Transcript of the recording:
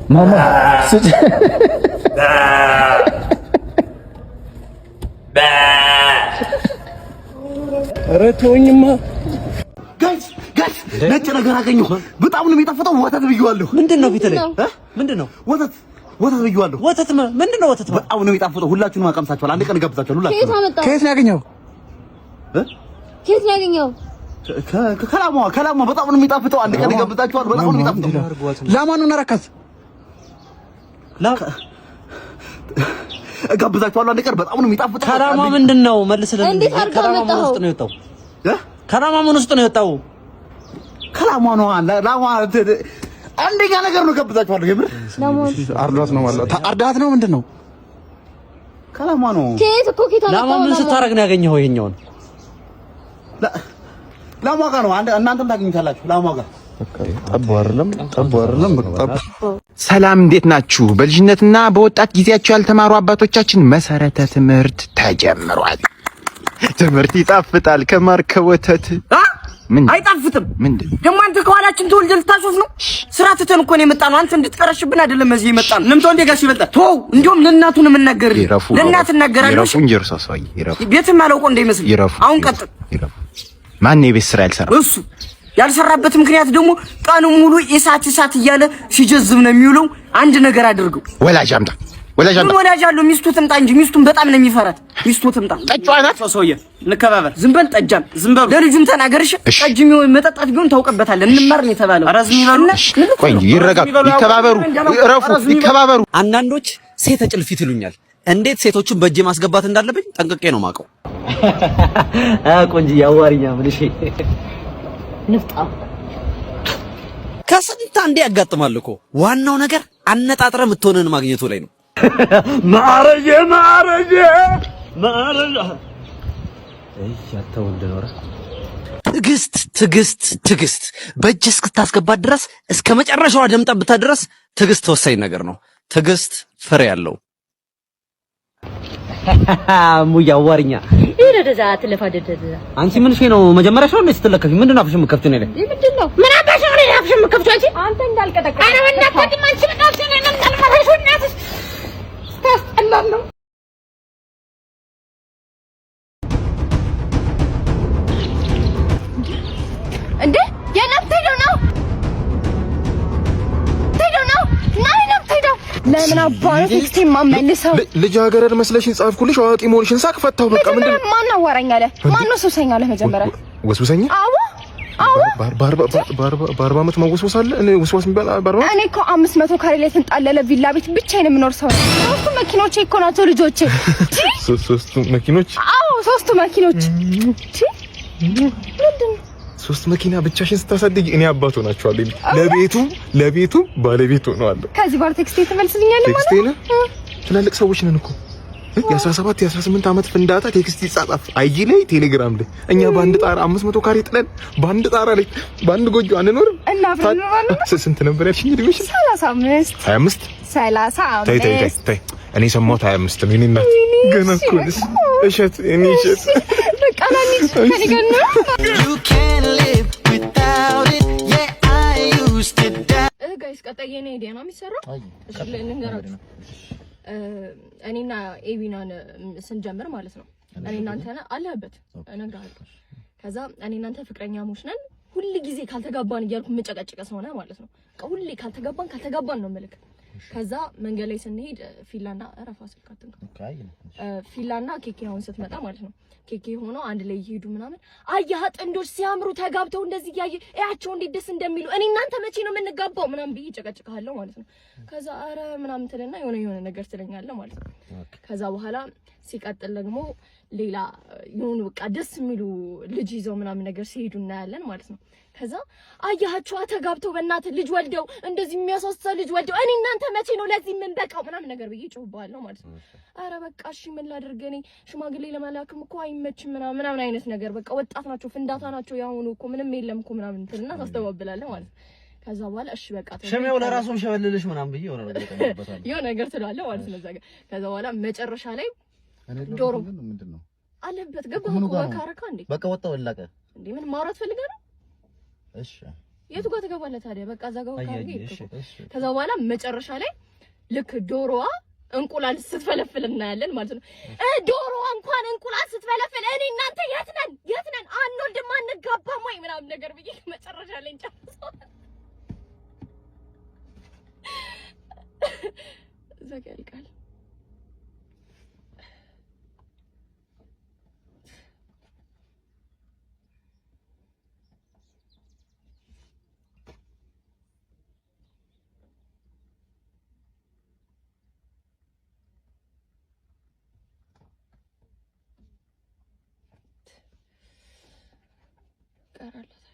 ማማ ስጭ ረቶኝማ ጋይስ ነጭ ነገር አገኘሁ። በጣም ነው የሚጣፍጠው። ወተት ብየዋለሁ። ምንድነው ፊት ላይ ምንድነው? ወተት ብየዋለሁ። ወተት ምንድነው? ወተት በጣም ነው የሚጣፍጠው። ሁላችሁንም አቀምሳችኋል። አንድ ቀን ጋብዛችኋል። ሁላችሁንም ከየት ነው ያገኘው? ከየት ነው ያገኘው? ከላሟ በጣም ነው የሚጣፍጠው። አንድ ቀን ጋብዛችኋል። በጣም ነው የሚጣፍጠው። ላማኑ ነረከት ጋብዛችኋል። አንድ ቀን በጣም ነው የሚጣፍጠው። ከላሟ ምንድነው? መልስልኝ። ከላሟ ምን ውስጥ ነው የወጣው? ከላሟ ምን ውስጥ ነው የወጣው? ከላሟ ነው። ላሟ አንደኛ ነገር ነው። ጋብዛችኋል። የምር አርዳት ነው ማለት አርዳት ነው። ምንድነው? ከላሟ ነው። ከየት እኮ ከየት ላሟ ምን ስታረግ ነው ያገኘኸው? ይሄኛውን ላሟ ጋር ነው። እናንተም ታገኙታላችሁ። ላሟ ጋር ጠብ አይደለም። ሰላም እንዴት ናችሁ? በልጅነትና በወጣት ጊዜያቸው ያልተማሩ አባቶቻችን መሰረተ ትምህርት ተጀምሯል። ትምህርት ይጣፍጣል ከማር ከወተት። ምን አይጣፍጥም? ምንድን ደግሞ አንተ ከኋላችን ተወልደ ልታሾፍ ነው? ስራ ትተን እኮ ነው የመጣነው። አንተ እንድትቀረሽብን አይደለም እዚህ የመጣነው። ንምተው እንደ ጋር ሲበልጣ ተው። እንዲሁም ለእናቱ ነው የምናገርልህ። ለእናት እናገራለሁ። ይረፉ እንጂ እርሶ ሰውዬ ይረፉ። ቤትም አላውቀው እንደይመስል። አሁን ቀጥል። ይረፉ። ማን የቤት ስራ ያልሰራ? እሱ ያልሰራበት ምክንያት ደግሞ ቀኑ ሙሉ ኢሳት እያለ ሲጀዝብ ነው የሚውለው። አንድ ነገር አድርገው። ወላጅ አምጣ። ምን ወላጅ አለው? ሚስቱ ትምጣ እንጂ ሚስቱን በጣም ነው የሚፈራት። ሚስቱ ትምጣ። ጠጪዋ ናት። ሰውዬ እንከባበር። ዝም በል ጠጃም፣ ዝም በል። ለልጁም ተናገርሽ። ጠጅ የሚሆን መጠጣት ቢሆን ታውቅበታለህ። እንማር ነው የተባለው። ኧረ ዝም ይበሉና ቆይ ይረጋጉ፣ ይከባበሩ፣ እረፉ፣ ይከባበሩ። አንዳንዶች ሴት ጭልፊት ይሉኛል። እንዴት ሴቶቹን በእጄ ማስገባት እንዳለብኝ ጠንቅቄ ነው የማውቀው። ቆንጆ ያዋሪኛ ምን እሺ ንፍጣ ከስንት አንዴ ያጋጥማል እኮ። ዋናው ነገር አነጣጥረ የምትሆነን ማግኘቱ ላይ ነው። ማረጀ ያተው እንደኖረ ትግስት በእጅ እስክታስገባት ድረስ እስከ መጨረሻው ደም ጠብታ ድረስ ትግስት ወሳኝ ነገር ነው። ትግስት ፍሬ ያለው ሙያ አዋሪኛ ይረዳዛ ተለፋደደ። አንቺ ምን እሺ ነው መጀመሪያሽ ነው ስትለከፊ? ምንድነው አፍሽ የምከፍቺው ነው? ምንድነው? ምን አባሽ ነው አፍሽ የምከፍቺው? አንተ እንዳልቀጠቀጥ አረ ወንዳት ማንቺ በጣም ነው እናልማሽ ወንዳት ታስጠላለሁ። እንዴ የነፍተው ነው ለምን አባሩ ቴክስት ማመልሰው ልጃገረድ መስለሽኝ ጻፍኩልሽ። አዋቂ መሆንሽን ሳቅ ፈታው። በቃ ምንድነው? ማን አወራኝ አለ? ማን ነው ሱሰኛ አለ? መጀመሪያ ወስውሰኛ? አዎ በአርባ ዓመት ማወስወስ አለ? እኔ ወስዋስ የሚባል በአርባ እኔ እኮ 500 ካሬ ላይ ተንጣለለ ቪላ ቤት ብቻዬን የምኖር ሰው ነኝ። ሶስቱ መኪኖቼ እኮ ናቸው ልጆቼ። ሶስቱ መኪኖች? አዎ ሶስቱ መኪኖች። ምንድነው? ሶስት መኪና ብቻሽን ስታሳድጊ እኔ አባቱ ናቸዋለሁ። ለቤቱ ባለቤት ሆነዋለሁ። ከዚህ ባር ቴክስት ተመልስልኛለህ ማለት ነው። ትላልቅ ሰዎች ነን እኮ የ17 የ18 ዓመት ፍንዳታ ቴክስት ይጻጻፍ አይጂ ላይ ቴሌግራም ላይ እኛ በአንድ ጣራ 500 ካሬ ጥለን በአንድ ጣራ ላይ በአንድ ጎጆ አንኖርም። እና ስንት ነበር ያልሽኝ እድሜሽ? 35 30 እኔ ሰማሁት 25 ነው። እኔና ገና እኮ ነሽ እሸት እኔ እሸት በቃላኒ ከነገና you can live without it yeah I used to die ጋይስ ቀጣይ የኔ አይዲያ ነው የሚሰራው። እሺ ልንገራችሁ እኔና ኤቢናን ስንጀምር ማለት ነው እኔ እናንተ አለበት እነግራለሁ። ከዛ እኔ እናንተ ፍቅረኛሞች ነን። ሁሉ ጊዜ ካልተጋባን እያልኩ መጨቀጨቀ ሰው ነው ማለት ነው። ሁሉ ካልተጋባን ነው መልክ። ከዛ መንገድ ላይ ስንሄድ ፊላና አረፋ ስልካትን ፊላና ኬኬ አሁን ስትመጣ ማለት ነው ኬኬ ሆኖ አንድ ላይ ይሄዱ ምናምን አያህ ጥንዶች ሲያምሩ ተጋብተው እንደዚህ ያየ እያቸው እንዴት ደስ እንደሚሉ እኔ እናንተ መቼ ነው የምንጋባው ምናምን ብዬ ጨቀጭቃለሁ ማለት ነው። ከዛ አረ ምናምን ትልና የሆነ ነገር ትለኛለህ ማለት ነው። ከዛ በኋላ ሲቀጥል ደግሞ ሌላ የሆኑ በቃ ደስ የሚሉ ልጅ ይዘው ምናምን ነገር ሲሄዱ እናያለን ማለት ነው። ከዛ አያቸው ተጋብተው በእናት ልጅ ወልደው እንደዚህ የሚያሳሳ ልጅ ወልደው እኔ እናንተ መቼ ነው ለዚህ ምን በቃው ምናምን ነገር ብዬ ጮህባለሁ ማለት ነው። አረ በቃ እሺ ምን ላድርግ እኔ ሽማግሌ ለማላክም እኮ አይመችም ምናምን አይነት ነገር በቃ ወጣት ናቸው ፍንዳታ ናቸው ያሁኑ እኮ ምንም የለም እኮ ምናምን እንትና ታስተባብላለህ ማለት ነው። ከዛ በኋላ እሺ በቃ ሸሜው ለራሱም ሸበልልሽ ምናምን ብዬ የሆነ ነገር ትላለህ ማለት ነው። ከዛ በኋላ መጨረሻ ላይ ዶሮ ምንድነው አለበት ገባህ እኮ ካረካ እንዴ በቃ ወጣው ለቀ እንዴ ምን ማውራት ፈልጋ ነው? እሺ የቱ ጋር ትገባለህ ታዲያ? በቃ እዛ ጋር ካርጌ ከዛ በኋላ መጨረሻ ላይ ልክ ዶሮዋ እንቁላል ስትፈለፍል እናያለን ማለት ነው። ዶሮዋ እንኳን እንቁላል ስትፈለፍል እኔ እናንተ የት ነን አንወልድም አንጋባም ወይ ምናምን ነገር ብዬ መጨረሻ ላይ እንጨርሰው እዛ ጋር ያልቃል። ቀራለታ